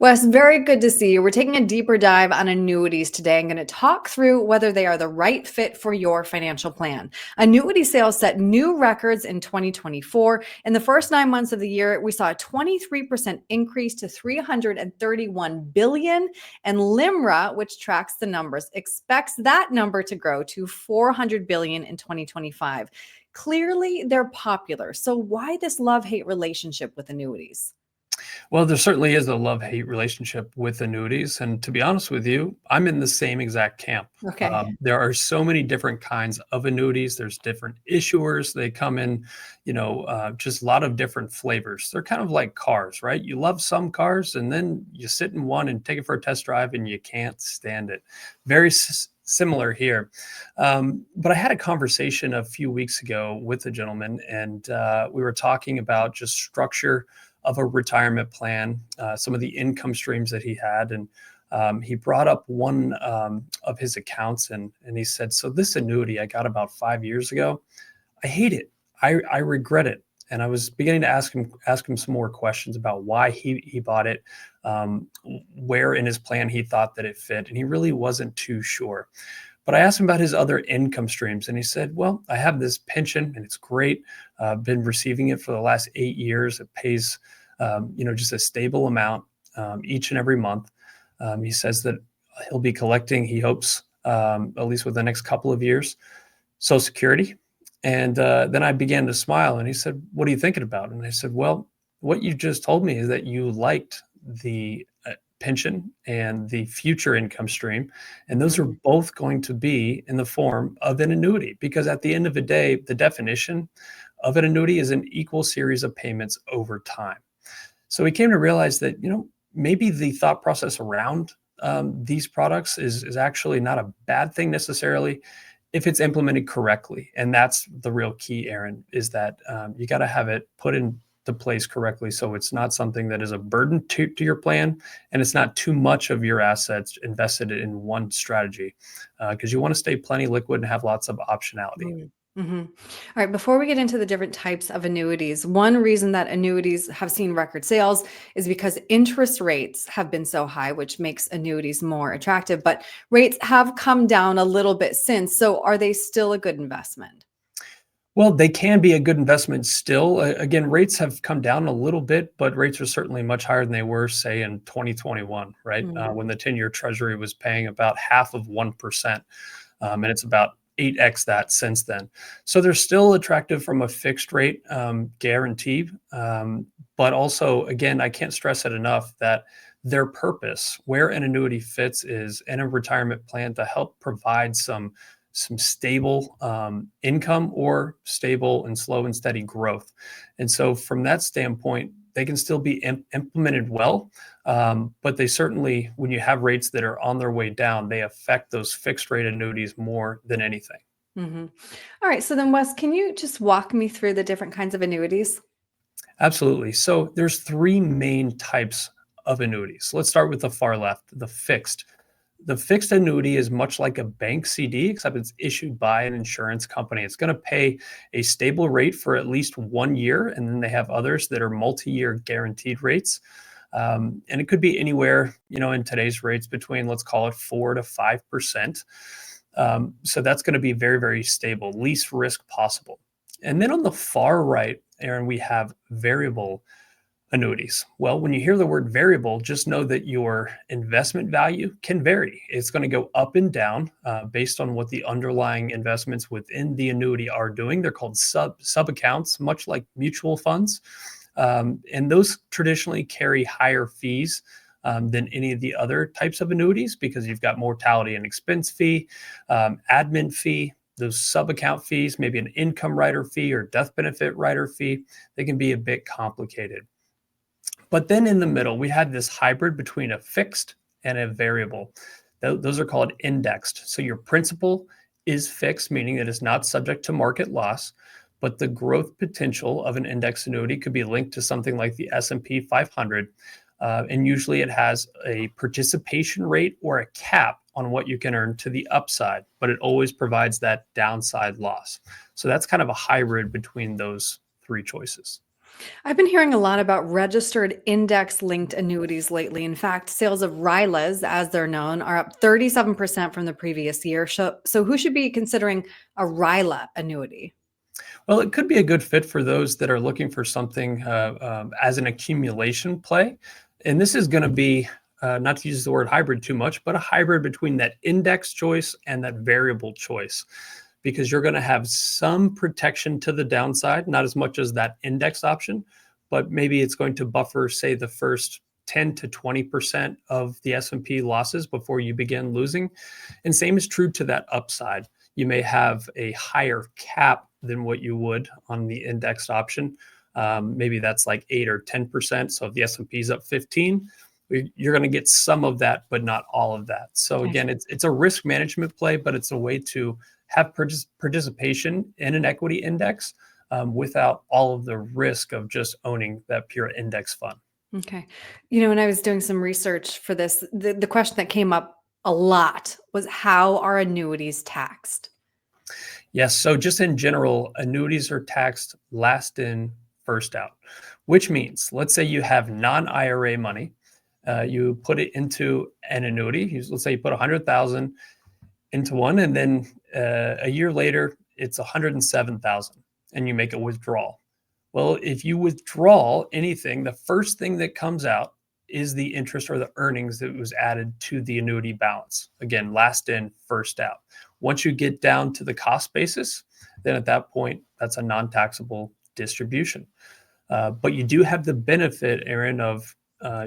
Wes, very good to see you. We're taking a deeper dive on annuities today. I'm going to talk through whether they are the right fit for your financial plan. Annuity sales set new records in 2024. In the first 9 months of the year, we saw a 23% increase to 331 billion. And LIMRA, which tracks the numbers, expects that number to grow to 400 billion in 2025. Clearly, they're popular. So why this love-hate relationship with annuities? Well, there certainly is a love-hate relationship with annuities, and to be honest with you, I'm in the same exact camp. Okay. There are so many different kinds of annuities. There's different issuers. They come in, just a lot of different flavors. They're kind of like cars, right? You love some cars, and then you sit in one and take it for a test drive, and you can't stand it. Very similar here. But I had a conversation a few weeks ago with a gentleman, and we were talking about just structure of a retirement plan, some of the income streams that he had. And he brought up one of his accounts and he said, so this annuity I got about 5 years ago, I hate it. I regret it. And I was beginning to ask him some more questions about why he bought it, where in his plan he thought that it fit. And he really wasn't too sure. But I asked him about his other income streams, and he said, well, I have this pension, and it's great. I've been receiving it for the last 8 years. It pays, just a stable amount each and every month. He says that he'll be collecting, he hopes, at least within the next couple of years, Social Security. And then I began to smile, and he said, what are you thinking about? And I said, well, what you just told me is that you liked the pension and the future income stream. And those are both going to be in the form of an annuity, because at the end of the day, the definition of an annuity is an equal series of payments over time. So we came to realize that, maybe the thought process around these products is actually not a bad thing necessarily if it's implemented correctly. And that's the real key, Aaron, is that you got to have it put into place correctly, so it's not something that is a burden to your plan, and it's not too much of your assets invested in one strategy, because you want to stay plenty liquid and have lots of optionality. Mm-hmm. All right. Before we get into the different types of annuities, one reason that annuities have seen record sales is because interest rates have been so high, which makes annuities more attractive. But rates have come down a little bit since. So are they still a good investment? Well, they can be a good investment still. Again, rates have come down a little bit, but rates are certainly much higher than they were, say, in 2021, right? When the 10-year Treasury was paying about half of 1%. And it's about 8x that since then. So they're still attractive from a fixed rate guarantee. But also, again, I can't stress it enough that their purpose, where an annuity fits, is in a retirement plan to help provide some stable income or stable and slow and steady growth. And so from that standpoint, they can still be implemented well, but they certainly, when you have rates that are on their way down, they affect those fixed rate annuities more than anything. Mm-hmm. All right. So then, Wes, can you just walk me through the different kinds of annuities? Absolutely. So there's three main types of annuities. Let's start with the far left, the fixed. The fixed annuity is much like a bank CD, except it's issued by an insurance company. It's going to pay a stable rate for at least 1 year, and then they have others that are multi-year guaranteed rates. And it could be anywhere, in today's rates between, let's call it 4 to 5%. So that's going to be very, very stable, least risk possible. And then on the far right, Aaron, we have variable annuities. Well, when you hear the word variable, just know that your investment value can vary. It's going to go up and down based on what the underlying investments within the annuity are doing. They're called sub accounts, much like mutual funds. And those traditionally carry higher fees than any of the other types of annuities, because you've got mortality and expense fee, admin fee, those sub-account fees, maybe an income rider fee or death benefit rider fee. They can be a bit complicated. But then in the middle, we had this hybrid between a fixed and a variable. Those are called indexed. So your principal is fixed, meaning that it's not subject to market loss, but the growth potential of an index annuity could be linked to something like the S&P 500. And usually it has a participation rate or a cap on what you can earn to the upside, but it always provides that downside loss. So that's kind of a hybrid between those three choices. I've been hearing a lot about registered index linked annuities lately. In fact, sales of RILAs, as they're known, are up 37% from the previous year. So who should be considering a RILA annuity? Well, it could be a good fit for those that are looking for something as an accumulation play. And this is going to be, not to use the word hybrid too much, but a hybrid between that index choice and that variable choice, because you're going to have some protection to the downside, not as much as that index option, but maybe it's going to buffer, say, the first 10 to 20% of the S&P losses before you begin losing. And same is true to that upside. You may have a higher cap than what you would on the indexed option. Maybe that's like 8 or 10%. So if the S&P is up 15, you're going to get some of that, but not all of that. So Okay. again, it's a risk management play, but it's a way to have participation in an equity index without all of the risk of just owning that pure index fund. Okay. When I was doing some research for this, the question that came up a lot was, how are annuities taxed? Yes. So just in general, annuities are taxed last in, first out, which means, let's say you have non-IRA money, you put it into an annuity. Let's say you put 100,000 into one, and then a year later it's 107,000, and you make a withdrawal. Well, if you withdraw anything, the first thing that comes out is the interest or the earnings that was added to the annuity balance. Again, last in, first out. Once you get down to the cost basis, then at that point, that's a non-taxable distribution. But you do have the benefit, Aaron, of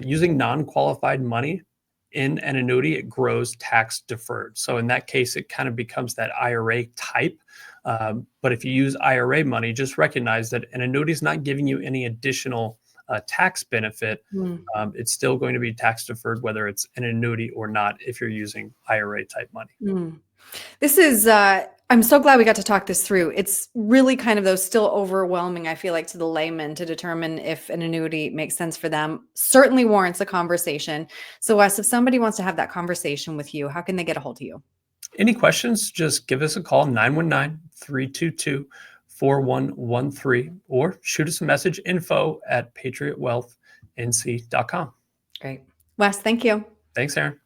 using non-qualified money in an annuity. It grows tax deferred. So in that case, it kind of becomes that IRA type. But if you use IRA money, just recognize that an annuity is not giving you any additional tax benefit. Mm. It's still going to be tax deferred, whether it's an annuity or not, if you're using IRA type money. Mm. This is, I'm so glad we got to talk this through. It's really kind of, though, still overwhelming, I feel like, to the layman to determine if an annuity makes sense for them. Certainly warrants a conversation. So, Wes, if somebody wants to have that conversation with you, how can they get a hold of you? Any questions, just give us a call, 919-322-4113, or shoot us a message, info@patriotwealthnc.com. Great. Wes, thank you. Thanks, Aaron.